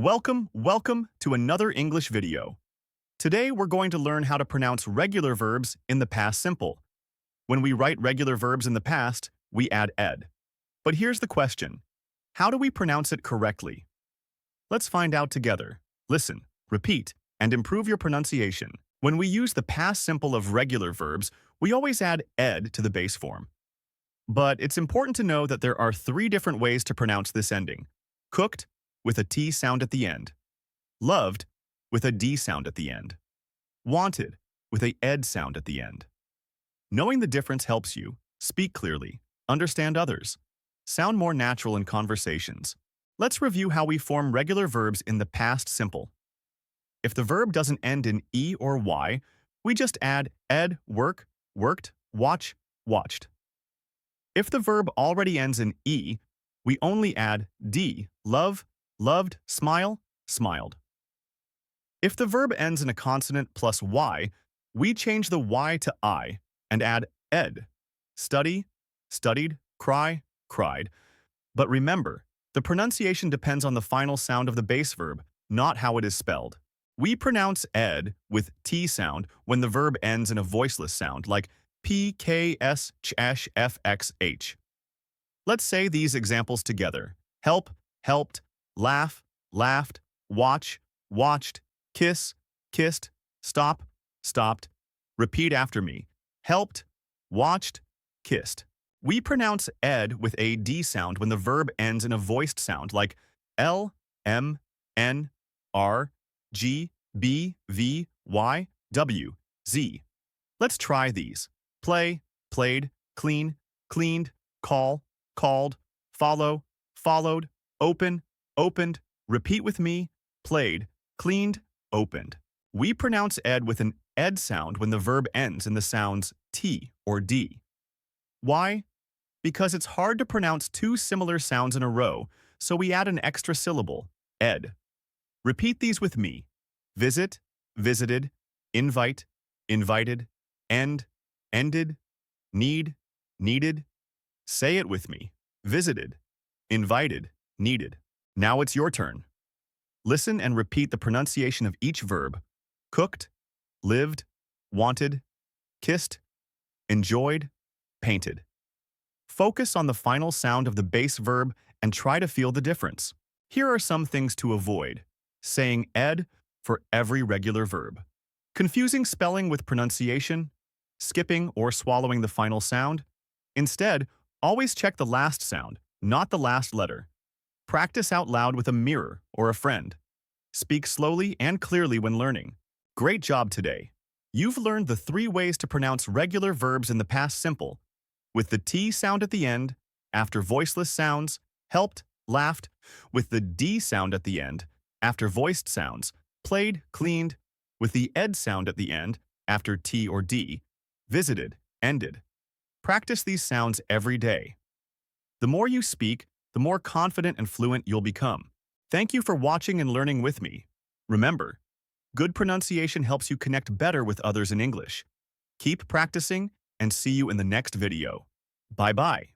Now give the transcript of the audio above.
Welcome to another English video. Today we're going to learn how to pronounce regular verbs in the past simple. When we write regular verbs in the past, we add ed. But here's the question. How do we pronounce it correctly? Let's find out together. Listen, repeat, and improve your pronunciation. When we use the past simple of regular verbs, we always add ed to the base form. But it's important to know that there are 3 different ways to pronounce this ending. Cooked, with a T sound at the end. Loved, with a D sound at the end. Wanted, with a ed sound at the end. Knowing the difference helps you speak clearly, understand others, sound more natural in conversations. Let's review how we form regular verbs in the past simple. If the verb doesn't end in E or Y, we just add ed, work, worked, watch, watched. If the verb already ends in E, we only add D, love, loved, smile, smiled. If the verb ends in a consonant plus Y, we change the Y to I and add ed, study, studied, cry, cried. But remember, the pronunciation depends on the final sound of the base verb, not how it is spelled. We pronounce ed with T sound when the verb ends in a voiceless sound like P, K, S, Ch, Sh, F, X, H. Let's say these examples together. Help, helped, laugh, laughed, watch, watched, kiss, kissed, stop, stopped. Repeat after me. Helped, watched, kissed. We pronounce ed with a D sound when the verb ends in a voiced sound like L, M, N, R, G, B, V, Y, W, Z. Let's try these. Play, played, clean, cleaned, call, called, follow, followed, open, opened. Repeat with me. Played, cleaned, opened. We pronounce ed with an ed sound when the verb ends in the sounds T or D. Why? Because it's hard to pronounce 2 similar sounds in a row, so we add an extra syllable, ed. Repeat these with me. Visit, visited, invite, invited, end, ended, need, needed. Say it with me. Visited, invited, needed. Now it's your turn. Listen and repeat the pronunciation of each verb. Cooked, lived, wanted, kissed, enjoyed, painted. Focus on the final sound of the base verb and try to feel the difference. Here are some things to avoid. Saying ed for every regular verb. Confusing spelling with pronunciation. Skipping or swallowing the final sound. Instead, always check the last sound, not the last letter. Practice out loud with a mirror or a friend. Speak slowly and clearly when learning. Great job today. You've learned the 3 ways to pronounce regular verbs in the past simple, with the T sound at the end, after voiceless sounds, helped, laughed, with the D sound at the end, after voiced sounds, played, cleaned, with the ed sound at the end, after T or D, visited, ended. Practice these sounds every day. The more you speak, the more confident and fluent you'll become. Thank you for watching and learning with me. Remember, good pronunciation helps you connect better with others in English. Keep practicing and see you in the next video. Bye-bye.